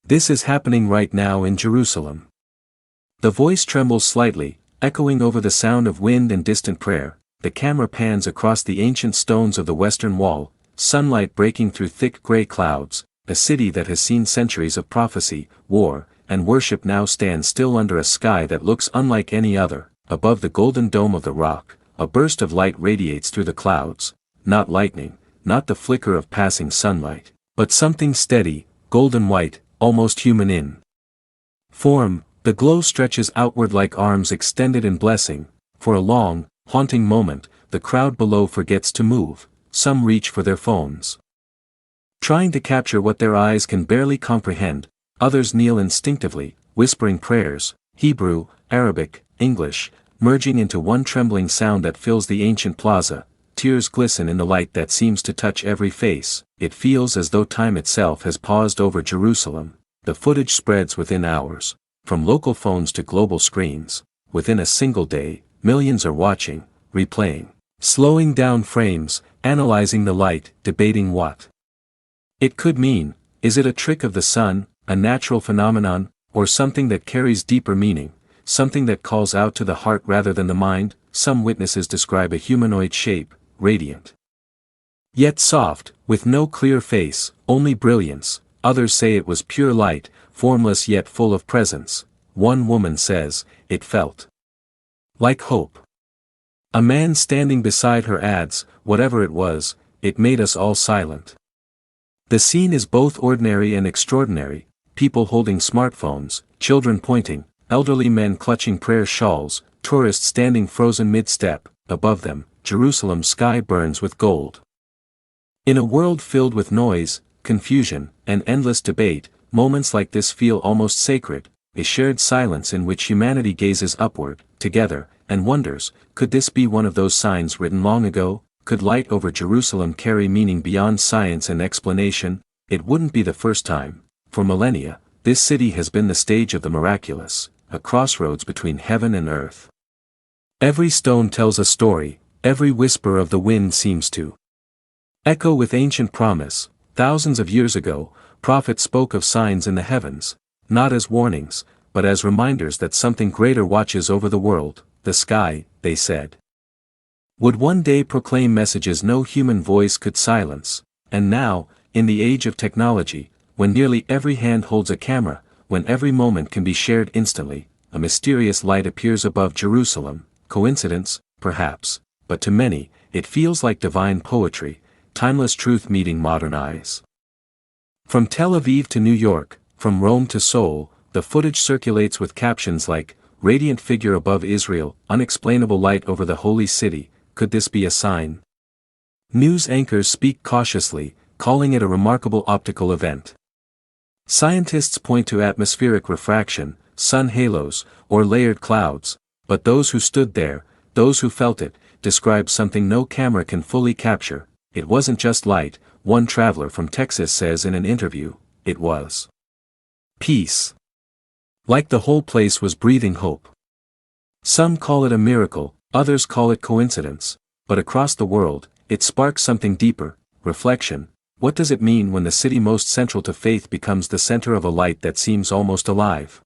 This is happening right now in Jerusalem. The voice trembles slightly, echoing over the sound of wind and distant prayer. The camera pans across the ancient stones of the western wall, sunlight breaking through thick gray clouds. A city that has seen centuries of prophecy, war, and worship now stands still under a sky that looks unlike any other. Above the golden dome of the rock, a burst of light radiates through the clouds, not lightning, not the flicker of passing sunlight, but something steady, golden white, almost human in form. The glow stretches outward like arms extended in blessing. For a long, haunting moment, the crowd below forgets to move. Some reach for their phones, trying to capture what their eyes can barely comprehend. Others kneel instinctively, whispering prayers, Hebrew, Arabic, English, merging into one trembling sound that fills the ancient plaza. Tears glisten in the light that seems to touch every face. It feels as though time itself has paused over Jerusalem. The footage spreads within hours, from local phones to global screens. Within a single day, millions are watching, replaying, slowing down frames, analyzing the light, debating what it could mean. Is it a trick of the sun, a natural phenomenon, or something that carries deeper meaning, something that calls out to the heart rather than the mind? Some witnesses describe a humanoid shape, radiant, yet soft, with no clear face, only brilliance. Others say it was pure light, formless yet full of presence. One woman says, it felt like hope. A man standing beside her adds, whatever it was, it made us all silent. The scene is both ordinary and extraordinary. People holding smartphones, children pointing, elderly men clutching prayer shawls, tourists standing frozen mid-step. Above them, Jerusalem's sky burns with gold. In a world filled with noise, confusion, and endless debate, moments like this feel almost sacred, a shared silence in which humanity gazes upward, together, and wonders, could this be one of those signs written long ago? Could light over Jerusalem carry meaning beyond science and explanation? It wouldn't be the first time. For millennia, this city has been the stage of the miraculous, a crossroads between heaven and earth. Every stone tells a story, every whisper of the wind seems to echo with ancient promise. Thousands of years ago, prophets spoke of signs in the heavens, not as warnings, but as reminders that something greater watches over the world. The sky, they said, would one day proclaim messages no human voice could silence. And now, in the age of technology, when nearly every hand holds a camera, when every moment can be shared instantly, a mysterious light appears above Jerusalem. Coincidence? Perhaps, but to many, it feels like divine poetry, timeless truth meeting modern eyes. From Tel Aviv to New York, from Rome to Seoul, the footage circulates with captions like, radiant figure above Israel, unexplainable light over the holy city. Could this be a sign? News anchors speak cautiously, calling it a remarkable optical event. Scientists point to atmospheric refraction, sun halos, or layered clouds, but those who stood there, those who felt it, describe something no camera can fully capture. It wasn't just light, one traveler from Texas says in an interview, it was peace. Like the whole place was breathing hope. Some call it a miracle, others call it coincidence, but across the world, it sparks something deeper, reflection. What does it mean when the city most central to faith becomes the center of a light that seems almost alive?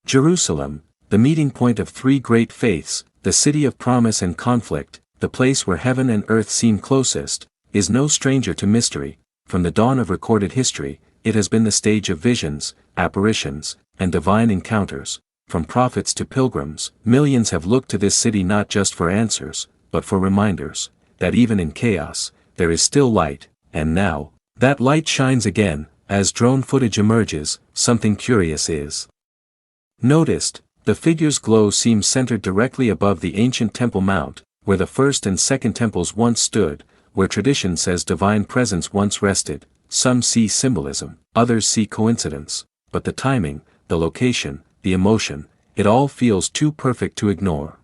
Jerusalem, the meeting point of three great faiths, the city of promise and conflict, the place where heaven and earth seem closest, is no stranger to mystery. From the dawn of recorded history, it has been the stage of visions, apparitions, and divine encounters. From prophets to pilgrims, millions have looked to this city not just for answers, but for reminders, that even in chaos, there is still light. And now, that light shines again. As drone footage emerges, something curious is noticed. The figure's glow seems centered directly above the ancient Temple Mount, where the first and second temples once stood, where tradition says divine presence once rested. Some see symbolism, others see coincidence, but the timing, the location, the emotion, it all feels too perfect to ignore.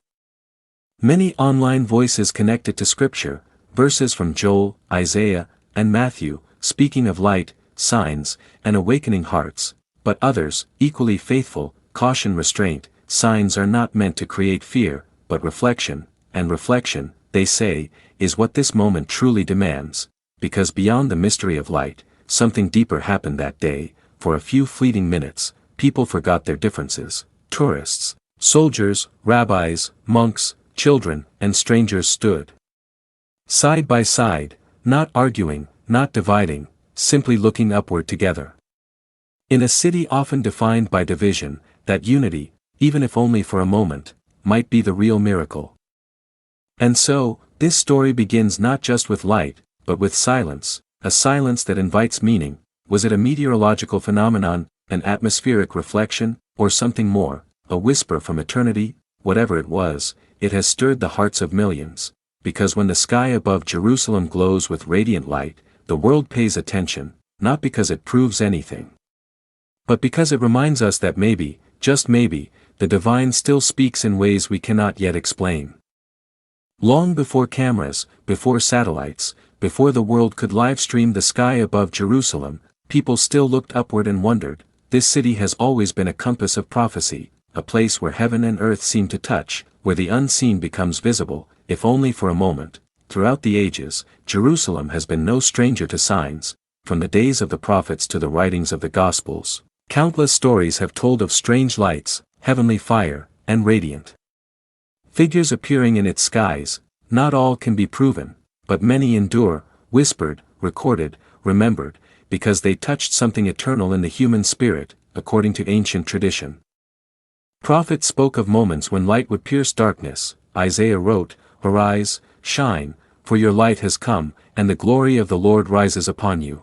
Many online voices connected to Scripture, verses from Joel, Isaiah, and Matthew, speaking of light, signs, and awakening hearts, but others, equally faithful, caution restraint. Signs are not meant to create fear, but reflection, and reflection, they say, is what this moment truly demands, because beyond the mystery of light, something deeper happened that day. for a few fleeting minutes, people forgot their differences. Tourists, soldiers, rabbis, monks, children, and strangers stood side by side, not arguing, not dividing, simply looking upward together. In a city often defined by division, that unity, even if only for a moment, might be the real miracle. And so, this story begins not just with light, but with silence, a silence that invites meaning. Was it a meteorological phenomenon, an atmospheric reflection, or something more, a whisper from eternity? Whatever it was, it has stirred the hearts of millions, because when the sky above Jerusalem glows with radiant light, the world pays attention, not because it proves anything, but because it reminds us that maybe, just maybe, the divine still speaks in ways we cannot yet explain. Long before cameras, before satellites, before the world could live-stream the sky above Jerusalem, people still looked upward and wondered. This city has always been a compass of prophecy, a place where heaven and earth seem to touch, where the unseen becomes visible, if only for a moment. Throughout the ages, Jerusalem has been no stranger to signs. From the days of the prophets to the writings of the Gospels, countless stories have told of strange lights, heavenly fire, and radiant figures appearing in its skies. Not all can be proven, but many endure, whispered, recorded, remembered, because they touched something eternal in the human spirit, according to ancient tradition. Prophets spoke of moments when light would pierce darkness. Isaiah wrote, "Arise, shine, for your light has come, and the glory of the Lord rises upon you."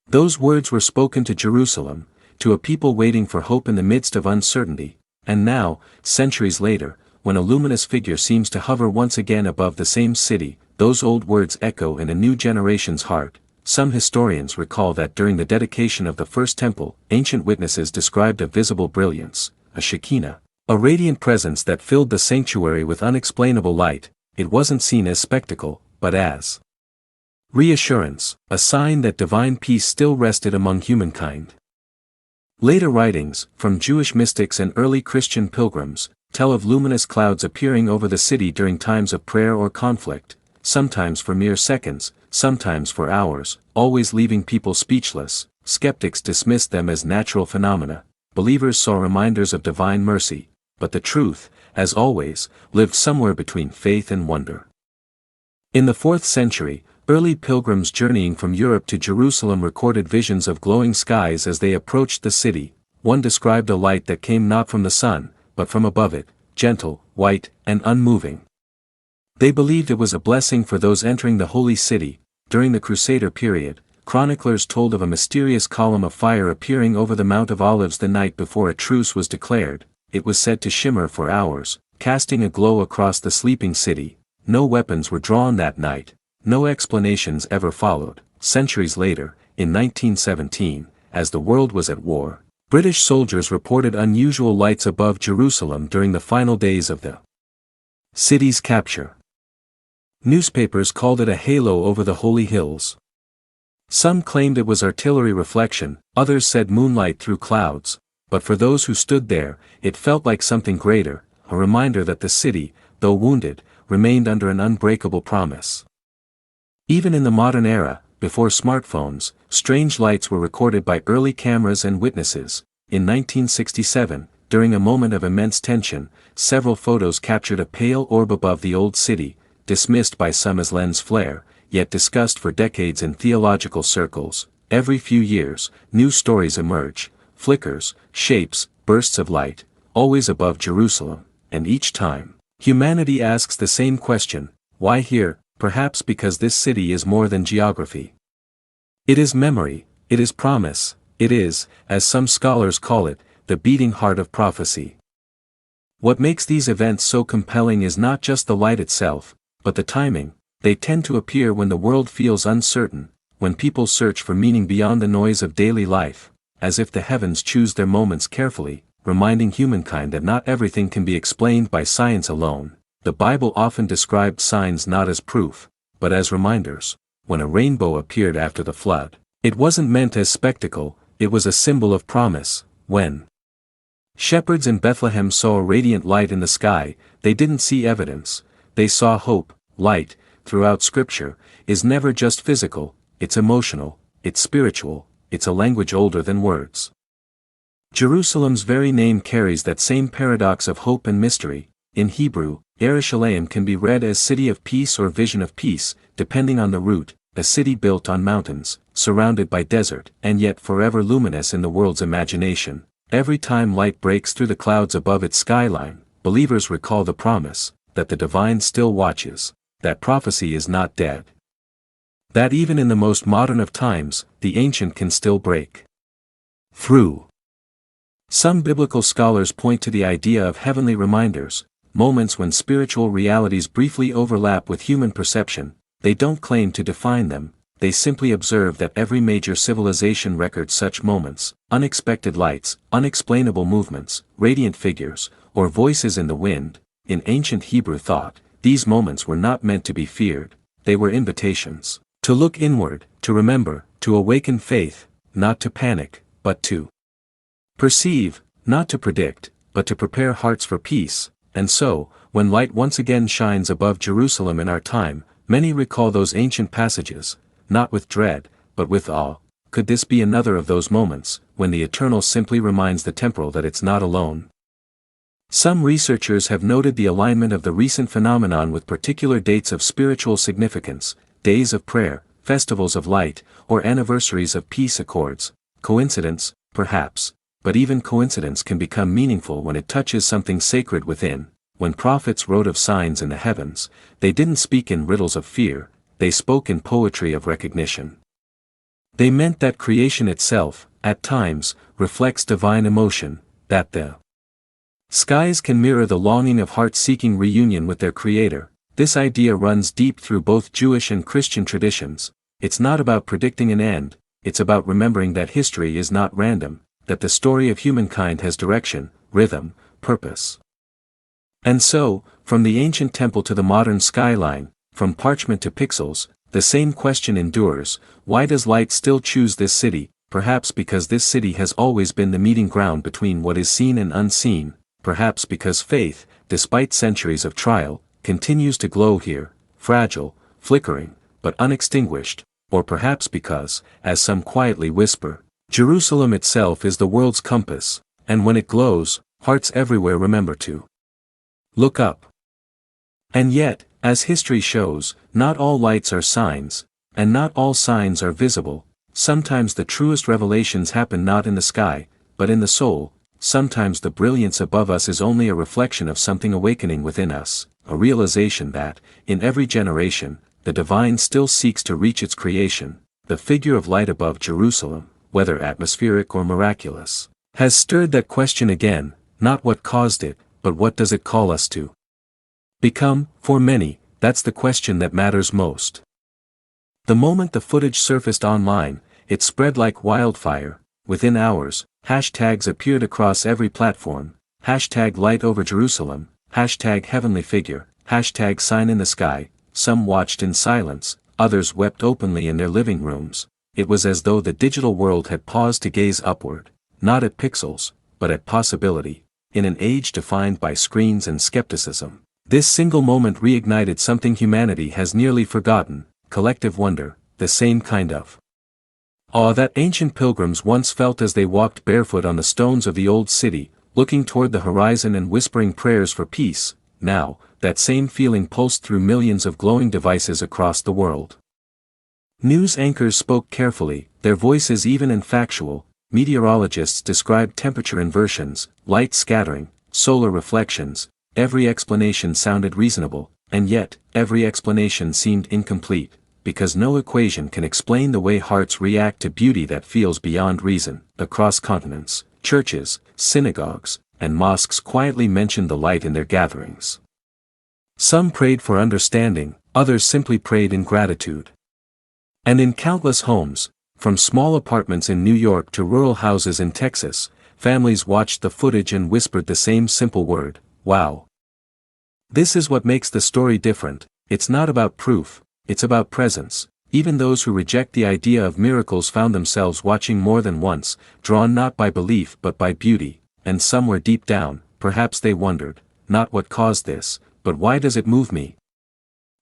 Those words were spoken to Jerusalem, to a people waiting for hope in the midst of uncertainty, and now, centuries later, when a luminous figure seems to hover once again above the same city, those old words echo in a new generation's heart. Some historians recall that during the dedication of the first temple, ancient witnesses described a visible brilliance, a Shekinah, a radiant presence that filled the sanctuary with unexplainable light. It wasn't seen as spectacle, but as reassurance, a sign that divine peace still rested among humankind. Later writings, from Jewish mystics and early Christian pilgrims, tell of luminous clouds appearing over the city during times of prayer or conflict, sometimes for mere seconds, sometimes for hours, always leaving people speechless. Skeptics dismissed them as natural phenomena. Believers saw reminders of divine mercy, but the truth, as always, lived somewhere between faith and wonder. In the 4th century, early pilgrims journeying from Europe to Jerusalem recorded visions of glowing skies as they approached the city. One described a light that came not from the sun, but from above it, gentle, white, and unmoving. They believed it was a blessing for those entering the holy city. During the Crusader period, chroniclers told of a mysterious column of fire appearing over the Mount of Olives the night before a truce was declared. It was said to shimmer for hours, casting a glow across the sleeping city. No weapons were drawn that night. No explanations ever followed. Centuries later, in 1917, as the world was at war, British soldiers reported unusual lights above Jerusalem during the final days of the city's capture. Newspapers called it a halo over the holy hills. Some claimed it was artillery reflection, others said moonlight through clouds, but for those who stood there, it felt like something greater, a reminder that the city, though wounded, remained under an unbreakable promise. Even in the modern era, before smartphones, strange lights were recorded by early cameras and witnesses. In 1967, during a moment of immense tension, several photos captured a pale orb above the old city, dismissed by some as lens flare, yet discussed for decades in theological circles. Every few years, new stories emerge, flickers, shapes, bursts of light, always above Jerusalem, and each time, humanity asks the same question: why here? Perhaps because this city is more than geography. It is memory, it is promise, it is, as some scholars call it, the beating heart of prophecy. What makes these events so compelling is not just the light itself, but the timing. They tend to appear when the world feels uncertain, when people search for meaning beyond the noise of daily life, as if the heavens choose their moments carefully, reminding humankind that not everything can be explained by science alone. The Bible often described signs not as proof, but as reminders. When a rainbow appeared after the flood, it wasn't meant as spectacle, it was a symbol of promise. When shepherds in Bethlehem saw a radiant light in the sky, they didn't see evidence, they saw hope. Light, throughout Scripture, is never just physical, it's emotional, it's spiritual, it's a language older than words. Jerusalem's very name carries that same paradox of hope and mystery. In Hebrew, Yerushalayim can be read as city of peace or vision of peace, depending on the root, a city built on mountains, surrounded by desert, and yet forever luminous in the world's imagination. Every time light breaks through the clouds above its skyline, believers recall the promise that the divine still watches, that prophecy is not dead. That even in the most modern of times, the ancient can still break through. Some biblical scholars point to the idea of heavenly reminders, moments when spiritual realities briefly overlap with human perception. They don't claim to define them, they simply observe that every major civilization records such moments, unexpected lights, unexplainable movements, radiant figures, or voices in the wind. In ancient Hebrew thought, these moments were not meant to be feared, they were invitations to look inward, to remember, to awaken faith, not to panic, but to perceive, not to predict, but to prepare hearts for peace. And so, when light once again shines above Jerusalem in our time, many recall those ancient passages, not with dread, but with awe. Could this be another of those moments, when the eternal simply reminds the temporal that it's not alone? Some researchers have noted the alignment of the recent phenomenon with particular dates of spiritual significance, days of prayer, festivals of light, or anniversaries of peace accords. Coincidence, perhaps, but even coincidence can become meaningful when it touches something sacred within. When prophets wrote of signs in the heavens, they didn't speak in riddles of fear, they spoke in poetry of recognition. They meant that creation itself, at times, reflects divine emotion, that the skies can mirror the longing of hearts seeking reunion with their Creator. This idea runs deep through both Jewish and Christian traditions. It's not about predicting an end, it's about remembering that history is not random, that the story of humankind has direction, rhythm, purpose. And so, from the ancient temple to the modern skyline, from parchment to pixels, the same question endures: why does light still choose this city? Perhaps because this city has always been the meeting ground between what is seen and unseen, perhaps because faith, despite centuries of trial, continues to glow here, fragile, flickering, but unextinguished, or perhaps because, as some quietly whisper, Jerusalem itself is the world's compass, and when it glows, hearts everywhere remember to look up. And yet, as history shows, not all lights are signs, and not all signs are visible. Sometimes the truest revelations happen not in the sky, but in the soul. Sometimes the brilliance above us is only a reflection of something awakening within us, a realization that, in every generation, the divine still seeks to reach its creation. The figure of light above Jerusalem, whether atmospheric or miraculous, has stirred that question again, not what caused it, but what does it call us to become. For many, that's the question that matters most. The moment the footage surfaced online, it spread like wildfire. Within hours, hashtags appeared across every platform: hashtag light over Jerusalem, hashtag heavenly figure, hashtag sign in the sky. Some watched in silence, others wept openly in their living rooms. It was as though the digital world had paused to gaze upward, not at pixels, but at possibility. In an age defined by screens and skepticism, this single moment reignited something humanity has nearly forgotten: collective wonder, the same kind of awe that ancient pilgrims once felt as they walked barefoot on the stones of the old city, looking toward the horizon and whispering prayers for peace. Now, that same feeling pulsed through millions of glowing devices across the world. News anchors spoke carefully, their voices even and factual. Meteorologists described temperature inversions, light scattering, solar reflections. Every explanation sounded reasonable, and yet, every explanation seemed incomplete, because no equation can explain the way hearts react to beauty that feels beyond reason. Across continents, churches, synagogues, and mosques quietly mentioned the light in their gatherings. Some prayed for understanding, others simply prayed in gratitude. And in countless homes, from small apartments in New York to rural houses in Texas, families watched the footage and whispered the same simple word: wow. This is what makes the story different. It's not about proof, it's about presence. Even those who reject the idea of miracles found themselves watching more than once, drawn not by belief but by beauty. And somewhere deep down, perhaps they wondered, not what caused this, but why does it move me?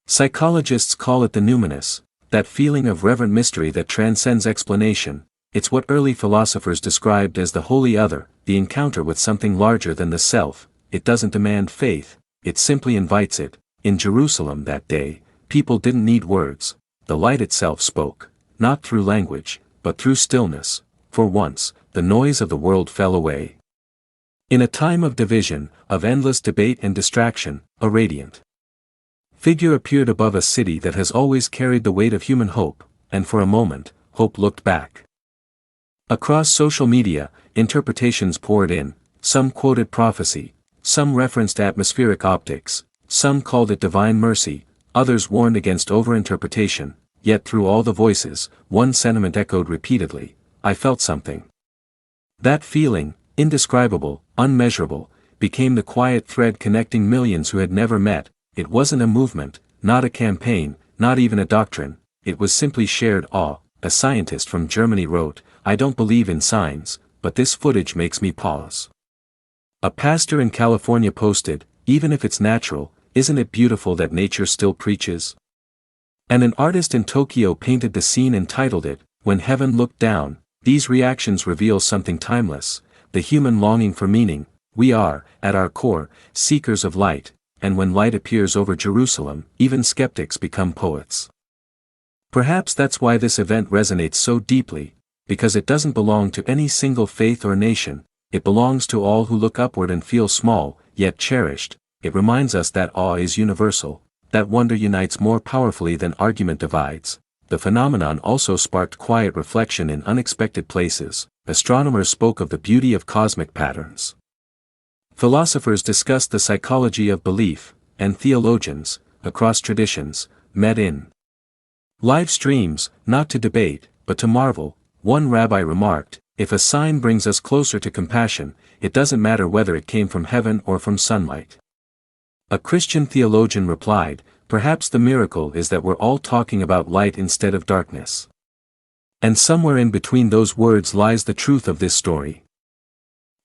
Psychologists call it the numinous, that feeling of reverent mystery that transcends explanation. It's what early philosophers described as the holy other, the encounter with something larger than the self. It doesn't demand faith, it simply invites it. In Jerusalem that day, people didn't need words. The light itself spoke, not through language, but through stillness. For once, the noise of the world fell away. In a time of division, of endless debate and distraction, a radiant figure appeared above a city that has always carried the weight of human hope, and for a moment, hope looked back. Across social media, interpretations poured in. Some quoted prophecy, some referenced atmospheric optics, some called it divine mercy, others warned against overinterpretation, yet through all the voices, one sentiment echoed repeatedly: I felt something. That feeling, indescribable, unmeasurable, became the quiet thread connecting millions who had never met. It wasn't a movement, not a campaign, not even a doctrine, it was simply shared awe. A scientist from Germany wrote, I don't believe in signs, but this footage makes me pause. A pastor in California posted, even if it's natural, isn't it beautiful that nature still preaches? And an artist in Tokyo painted the scene and titled it, When Heaven Looked Down. These reactions reveal something timeless, the human longing for meaning. We are, at our core, seekers of light, and when light appears over Jerusalem, even skeptics become poets. Perhaps that's why this event resonates so deeply, because it doesn't belong to any single faith or nation, it belongs to all who look upward and feel small, yet cherished. It reminds us that awe is universal, that wonder unites more powerfully than argument divides. The phenomenon also sparked quiet reflection in unexpected places. Astronomers spoke of the beauty of cosmic patterns. Philosophers discussed the psychology of belief, and theologians, across traditions, met in live streams, not to debate, but to marvel. One rabbi remarked, if a sign brings us closer to compassion, it doesn't matter whether it came from heaven or from sunlight. A Christian theologian replied, perhaps the miracle is that we're all talking about light instead of darkness. And somewhere in between those words lies the truth of this story.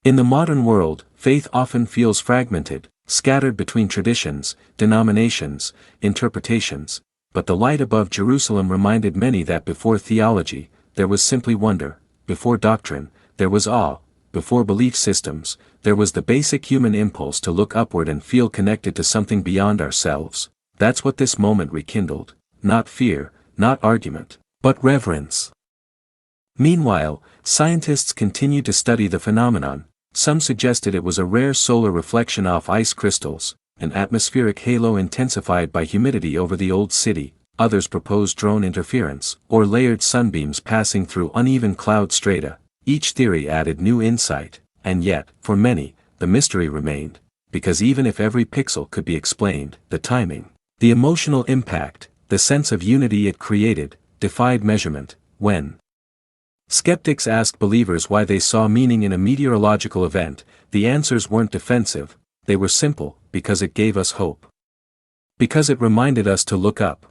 In the modern world, faith often feels fragmented, scattered between traditions, denominations, interpretations, but the light above Jerusalem reminded many that before theology, there was simply wonder, before doctrine, there was awe, before belief systems, there was the basic human impulse to look upward and feel connected to something beyond ourselves. That's what this moment rekindled, not fear, not argument, but reverence. Meanwhile, scientists continued to study the phenomenon. Some suggested it was a rare solar reflection off ice crystals, an atmospheric halo intensified by humidity over the old city. Others proposed drone interference, or layered sunbeams passing through uneven cloud strata. Each theory added new insight, and yet, for many, the mystery remained, because even if every pixel could be explained, the timing, the emotional impact, the sense of unity it created, defied measurement. When skeptics asked believers why they saw meaning in a meteorological event, the answers weren't defensive, they were simple: because it gave us hope. Because it reminded us to look up.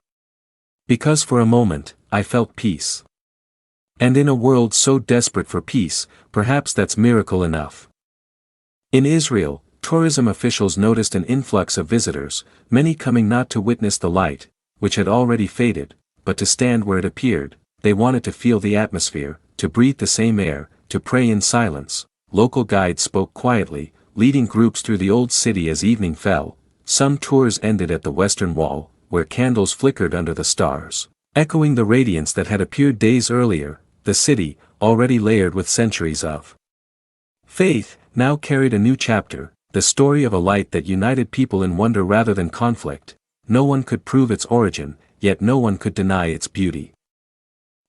Because for a moment, I felt peace. And in a world so desperate for peace, perhaps that's miracle enough. In Israel, tourism officials noticed an influx of visitors, many coming not to witness the light, which had already faded, but to stand where it appeared. They wanted to feel the atmosphere, to breathe the same air, to pray in silence. Local guides spoke quietly, leading groups through the old city as evening fell. Some tours ended at the Western Wall, where candles flickered under the stars, echoing the radiance that had appeared days earlier. The city, already layered with centuries of faith, now carried a new chapter, the story of a light that united people in wonder rather than conflict. No one could prove its origin, yet no one could deny its beauty.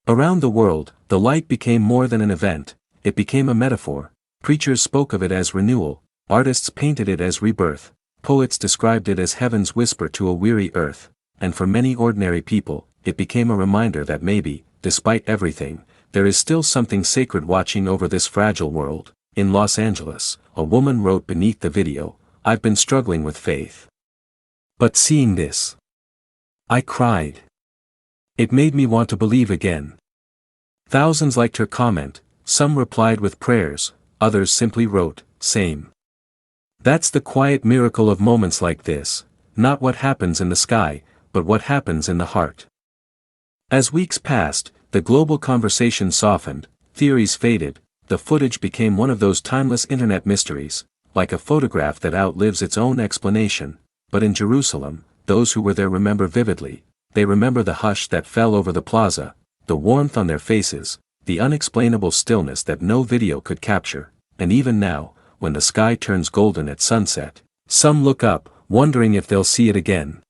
Around the world, the light became more than an event, it became a metaphor. Preachers spoke of it as renewal, artists painted it as rebirth, poets described it as heaven's whisper to a weary earth, and for many ordinary people, it became a reminder that maybe, despite everything, there is still something sacred watching over this fragile world. In Los Angeles, a woman wrote beneath the video, "I've been struggling with faith. But seeing this, I cried. It made me want to believe again." Thousands liked her comment, some replied with prayers, others simply wrote, "Same." That's the quiet miracle of moments like this, not what happens in the sky, but what happens in the heart. As weeks passed, the global conversation softened. theories faded, the footage became one of those timeless internet mysteries, like a photograph that outlives its own explanation. But in Jerusalem, those who were there remember vividly. They remember the hush that fell over the plaza, the warmth on their faces, the unexplainable stillness that no video could capture, and even now, when the sky turns golden at sunset, some look up, wondering if they'll see it again.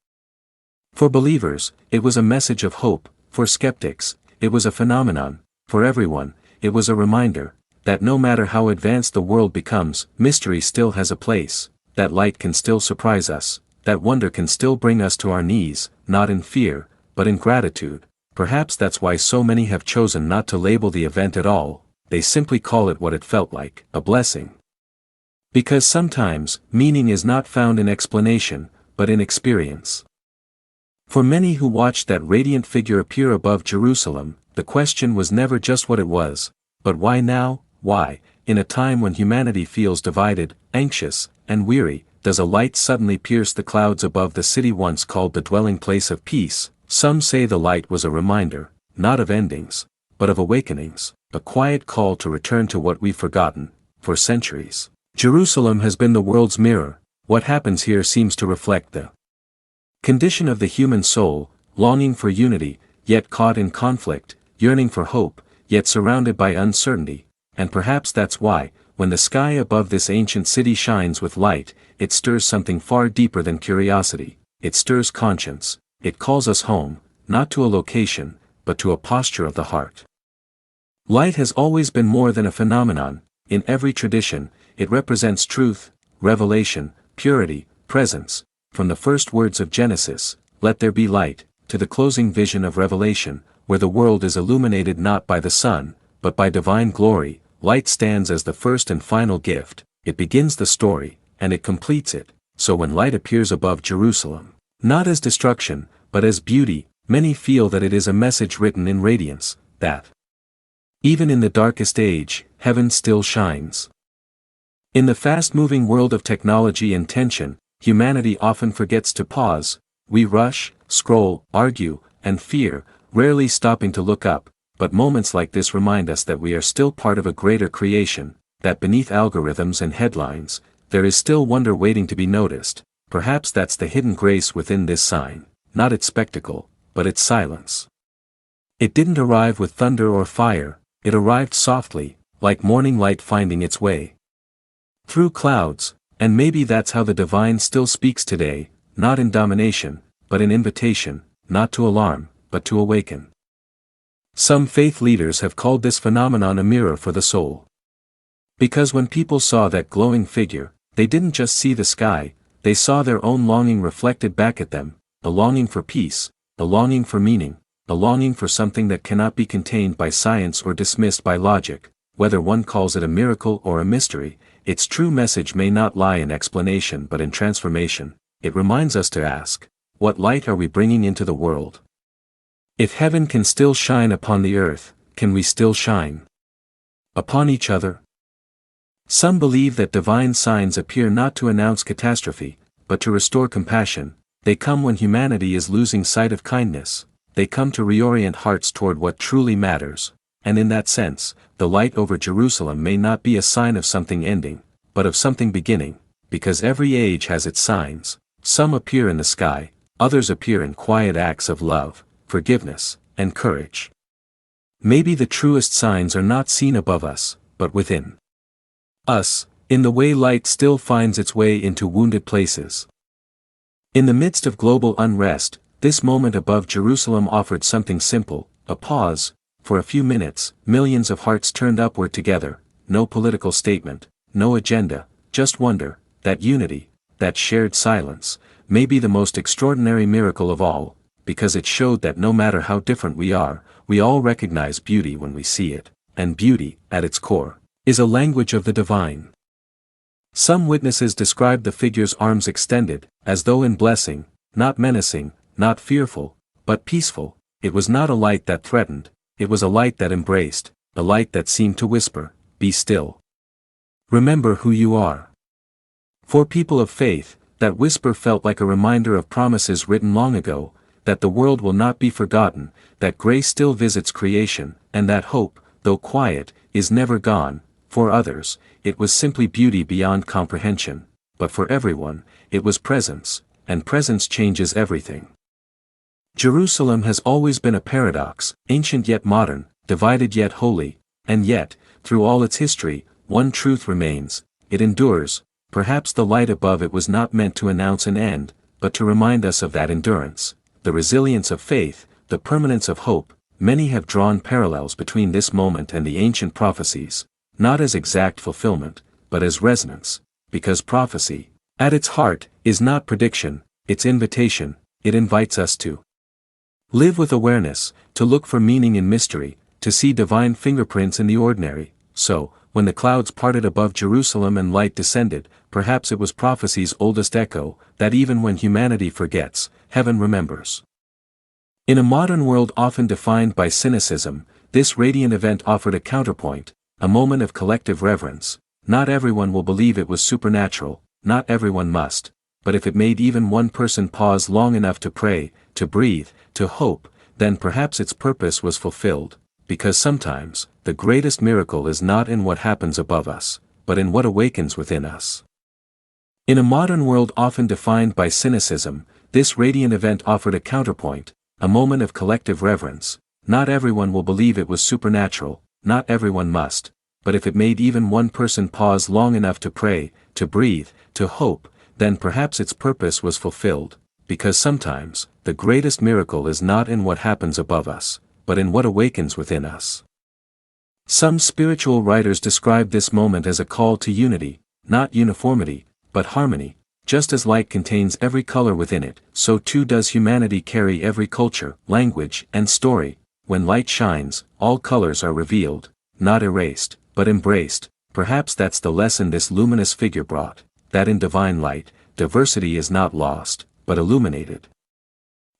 For believers, it was a message of hope. For skeptics, it was a phenomenon. For everyone, it was a reminder that no matter how advanced the world becomes, mystery still has a place, that light can still surprise us, that wonder can still bring us to our knees, not in fear, but in gratitude. Perhaps that's why so many have chosen not to label the event at all, they simply call it what it felt like, a blessing. Because sometimes, meaning is not found in explanation, but in experience. For many who watched that radiant figure appear above Jerusalem, the question was never just what it was, but why now? Why, in a time when humanity feels divided, anxious, and weary, does a light suddenly pierce the clouds above the city once called the dwelling place of peace? Some say the light was a reminder, not of endings, but of awakenings, a quiet call to return to what we've forgotten. For centuries, Jerusalem has been the world's mirror. What happens here seems to reflect the condition of the human soul, longing for unity, yet caught in conflict, yearning for hope, yet surrounded by uncertainty. And perhaps that's why, when the sky above this ancient city shines with light, it stirs something far deeper than curiosity. It stirs conscience. It calls us home, not to a location, but to a posture of the heart. Light has always been more than a phenomenon. In every tradition, it represents truth, revelation, purity, presence. From the first words of Genesis, "Let there be light," to the closing vision of Revelation, where the world is illuminated not by the sun, but by divine glory, light stands as the first and final gift. It begins the story, and it completes it. So when light appears above Jerusalem, not as destruction, but as beauty, many feel that it is a message written in radiance, that even in the darkest age, heaven still shines. In the fast-moving world of technology and tension, humanity often forgets to pause. We rush, scroll, argue, and fear, rarely stopping to look up, but moments like this remind us that we are still part of a greater creation, that beneath algorithms and headlines, there is still wonder waiting to be noticed. Perhaps that's the hidden grace within this sign, not its spectacle, but its silence. It didn't arrive with thunder or fire, it arrived softly, like morning light finding its way through clouds, and maybe that's how the divine still speaks today, not in domination, but in invitation, not to alarm, but to awaken. Some faith leaders have called this phenomenon a mirror for the soul. Because when people saw that glowing figure, they didn't just see the sky, they saw their own longing reflected back at them, a longing for peace, a longing for meaning, a longing for something that cannot be contained by science or dismissed by logic. Whether one calls it a miracle or a mystery, its true message may not lie in explanation but in transformation. It reminds us to ask, what light are we bringing into the world? If heaven can still shine upon the earth, can we still shine upon each other? Some believe that divine signs appear not to announce catastrophe, but to restore compassion. They come when humanity is losing sight of kindness. They come to reorient hearts toward what truly matters. And in that sense, the light over Jerusalem may not be a sign of something ending, but of something beginning, because every age has its signs. Some appear in the sky, others appear in quiet acts of love, forgiveness, and courage. Maybe the truest signs are not seen above us, but within us, in the way light still finds its way into wounded places. In the midst of global unrest, this moment above Jerusalem offered something simple, a pause. For a few minutes, millions of hearts turned upward together, no political statement, no agenda, just wonder. That unity, that shared silence, may be the most extraordinary miracle of all, because it showed that no matter how different we are, we all recognize beauty when we see it, and beauty, at its core, is a language of the divine. Some witnesses described the figure's arms extended, as though in blessing, not menacing, not fearful, but peaceful. It was not a light that threatened, it was a light that embraced, a light that seemed to whisper, "Be still. Remember who you are." For people of faith, that whisper felt like a reminder of promises written long ago, that the world will not be forgotten, that grace still visits creation, and that hope, though quiet, is never gone. For others, it was simply beauty beyond comprehension, but for everyone, it was presence, and presence changes everything. Jerusalem has always been a paradox, ancient yet modern, divided yet holy, and yet, through all its history, one truth remains: it endures. Perhaps the light above it was not meant to announce an end, but to remind us of that endurance, the resilience of faith, the permanence of hope. Many have drawn parallels between this moment and the ancient prophecies, not as exact fulfillment, but as resonance, because prophecy, at its heart, is not prediction, it's invitation. It invites us to live with awareness, to look for meaning in mystery, to see divine fingerprints in the ordinary. So, when the clouds parted above Jerusalem and light descended, perhaps it was prophecy's oldest echo, that even when humanity forgets, heaven remembers. In a modern world often defined by cynicism, this radiant event offered a counterpoint, a moment of collective reverence. Not everyone will believe it was supernatural, not everyone must, but if it made even one person pause long enough to pray, to breathe, to hope, then perhaps its purpose was fulfilled, because sometimes, the greatest miracle is not in what happens above us, but in what awakens within us. In a modern world often defined by cynicism, this radiant event offered a counterpoint, a moment of collective reverence. Not everyone will believe it was supernatural, not everyone must, but if it made even one person pause long enough to pray, to breathe, to hope, then perhaps its purpose was fulfilled, because sometimes, the greatest miracle is not in what happens above us, but in what awakens within us. Some spiritual writers describe this moment as a call to unity, not uniformity, but harmony. Just as light contains every color within it, so too does humanity carry every culture, language, and story. When light shines, all colors are revealed, not erased, but embraced. Perhaps that's the lesson this luminous figure brought, that in divine light, diversity is not lost, but illuminated.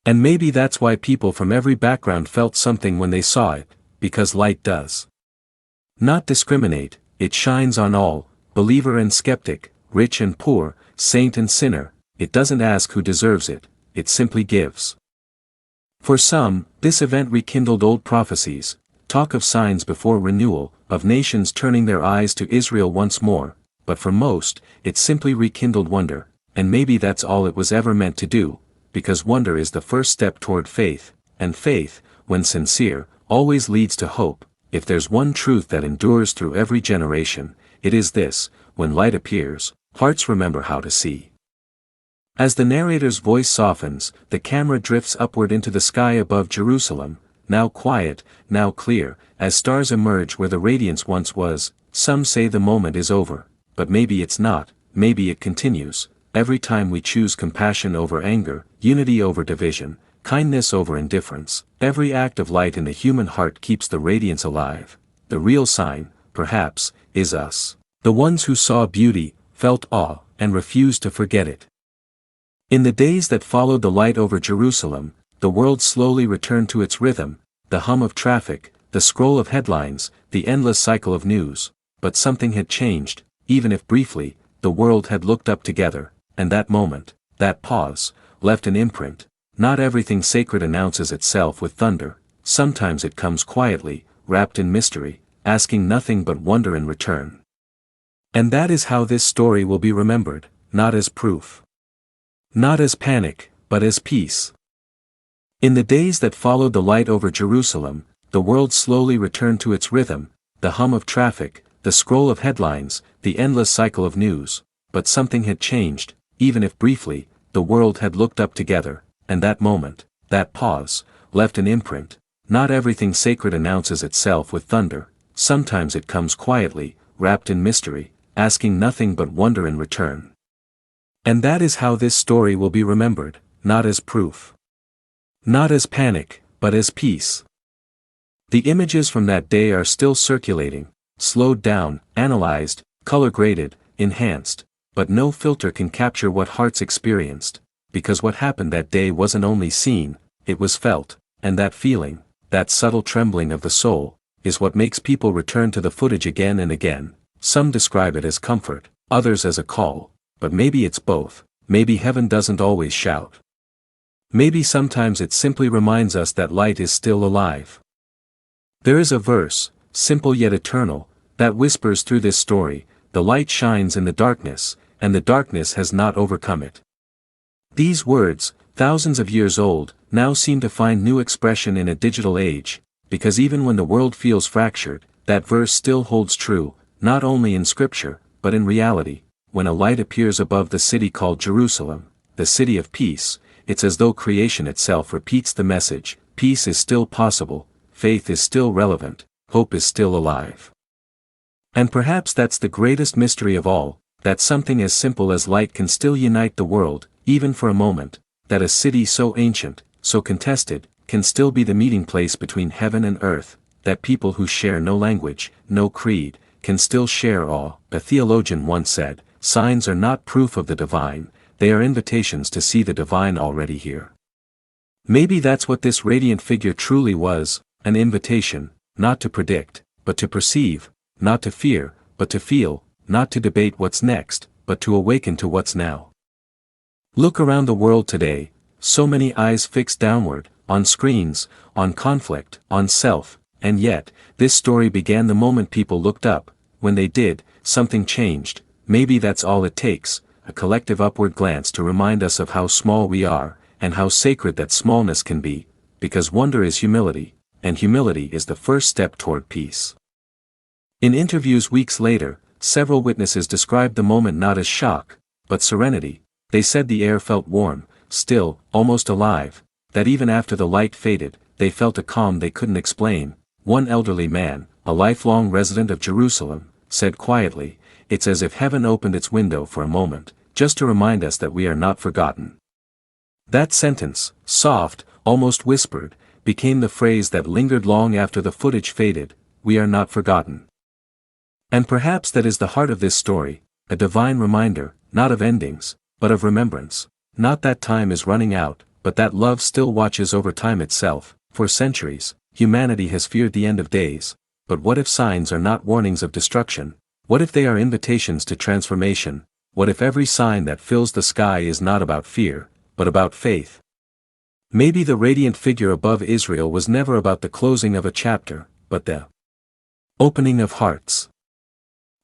And maybe that's why people from every background felt something when they saw it, because light does not discriminate, it shines on all, believer and skeptic, rich and poor, saint and sinner. It doesn't ask who deserves it, it simply gives. For some, this event rekindled old prophecies, talk of signs before renewal, of nations turning their eyes to Israel once more, but for most, it simply rekindled wonder, and maybe that's all it was ever meant to do, because wonder is the first step toward faith, and faith, when sincere, always leads to hope. If there's one truth that endures through every generation, it is this: when light appears, hearts remember how to see. As the narrator's voice softens, the camera drifts upward into the sky above Jerusalem, now quiet, now clear, as stars emerge where the radiance once was. Some say the moment is over, but maybe it's not, maybe it continues. Every time we choose compassion over anger, unity over division, kindness over indifference, every act of light in the human heart keeps the radiance alive. The real sign, perhaps, is us. The ones who saw beauty, felt awe, and refused to forget it. In the days that followed the light over Jerusalem, the world slowly returned to its rhythm, the hum of traffic, the scroll of headlines, the endless cycle of news. But something had changed, even if briefly. The world had looked up together, and that moment, that pause, left an imprint. Not everything sacred announces itself with thunder, sometimes it comes quietly, wrapped in mystery, asking nothing but wonder in return. And that is how this story will be remembered, not as proof, not as panic, but as peace. In the days that followed the light over Jerusalem, the world slowly returned to its rhythm, the hum of traffic, the scroll of headlines, the endless cycle of news. But something had changed, even if briefly. The world had looked up together, and that moment, that pause, left an imprint. Not everything sacred announces itself with thunder, sometimes it comes quietly, wrapped in mystery, asking nothing but wonder in return. And that is how this story will be remembered, not as proof, not as panic, but as peace. The images from that day are still circulating, slowed down, analyzed, color-graded, enhanced, but no filter can capture what hearts experienced, because what happened that day wasn't only seen, it was felt, and that feeling, that subtle trembling of the soul, is what makes people return to the footage again and again. Some describe it as comfort, others as a call, but maybe it's both. Maybe heaven doesn't always shout. Maybe sometimes it simply reminds us that light is still alive. There is a verse, simple yet eternal, that whispers through this story, the light shines in the darkness, and the darkness has not overcome it. These words, thousands of years old, now seem to find new expression in a digital age, because even when the world feels fractured, that verse still holds true, not only in scripture, but in reality. When a light appears above the city called Jerusalem, the city of peace, it's as though creation itself repeats the message: peace is still possible, faith is still relevant, hope is still alive. And perhaps that's the greatest mystery of all, that something as simple as light can still unite the world, even for a moment, that a city so ancient, so contested, can still be the meeting place between heaven and earth, that people who share no language, no creed, can still share awe. A theologian once said, "Signs are not proof of the divine, they are invitations to see the divine already here." Maybe that's what this radiant figure truly was, an invitation, not to predict, but to perceive, not to fear, but to feel, not to debate what's next, but to awaken to what's now. Look around the world today, so many eyes fixed downward, on screens, on conflict, on self, and yet, this story began the moment people looked up. When they did, something changed. Maybe that's all it takes, a collective upward glance to remind us of how small we are, and how sacred that smallness can be, because wonder is humility, and humility is the first step toward peace. In interviews weeks later, several witnesses described the moment not as shock, but serenity. They said the air felt warm, still, almost alive, that even after the light faded, they felt a calm they couldn't explain. One elderly man, a lifelong resident of Jerusalem, said quietly, "It's as if heaven opened its window for a moment, just to remind us that we are not forgotten." That sentence, soft, almost whispered, became the phrase that lingered long after the footage faded: we are not forgotten. And perhaps that is the heart of this story, a divine reminder, not of endings, but of remembrance. Not that time is running out, but that love still watches over time itself. For centuries, humanity has feared the end of days, but what if signs are not warnings of destruction? What if they are invitations to transformation? What if every sign that fills the sky is not about fear, but about faith? Maybe the radiant figure above Israel was never about the closing of a chapter, but the opening of hearts.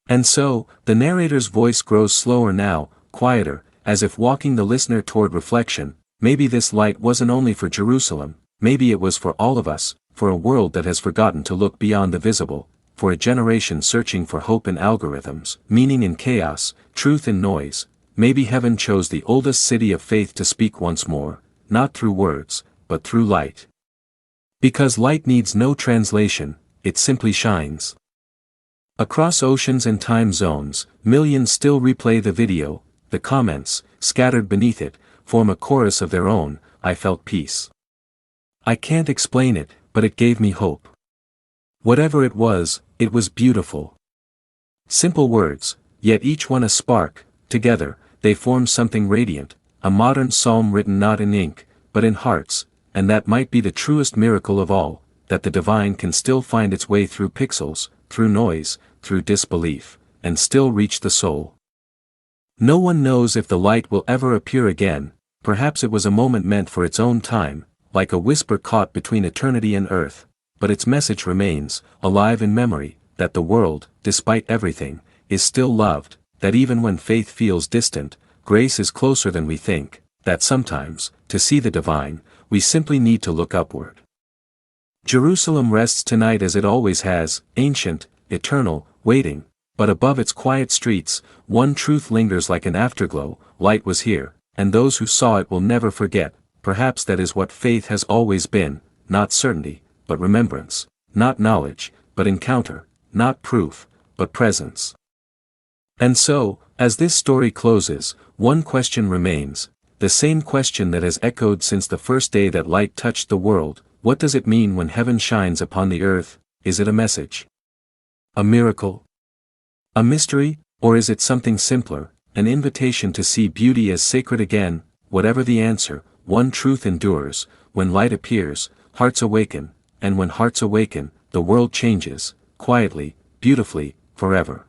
And so, the narrator's voice grows slower now, quieter, as if walking the listener toward reflection. Maybe this light wasn't only for Jerusalem, maybe it was for all of us, for a world that has forgotten to look beyond the visible, for a generation searching for hope in algorithms, meaning in chaos, truth in noise. Maybe heaven chose the oldest city of faith to speak once more, not through words, but through light. Because light needs no translation, it simply shines. Across oceans and time zones, millions still replay the video. The comments, scattered beneath it, form a chorus of their own. I felt peace. I can't explain it, but it gave me hope. Whatever it was beautiful. Simple words, yet each one a spark. Together, they form something radiant, a modern psalm written not in ink, but in hearts. And that might be the truest miracle of all, that the divine can still find its way through pixels, through noise, through disbelief, and still reach the soul. No one knows if the light will ever appear again. Perhaps it was a moment meant for its own time, like a whisper caught between eternity and earth. But its message remains, alive in memory, that the world, despite everything, is still loved, that even when faith feels distant, grace is closer than we think, that sometimes, to see the divine, we simply need to look upward. Jerusalem rests tonight as it always has, ancient, eternal, waiting, but above its quiet streets, one truth lingers like an afterglow: light was here, and those who saw it will never forget. Perhaps that is what faith has always been, not certainty, but remembrance, not knowledge, but encounter, not proof, but presence. And so, as this story closes, one question remains, the same question that has echoed since the first day that light touched the world: what does it mean when heaven shines upon the earth? Is it a message? A miracle? A mystery? Or is it something simpler, an invitation to see beauty as sacred again? Whatever the answer, one truth endures: when light appears, hearts awaken, and when hearts awaken, the world changes, quietly, beautifully, forever.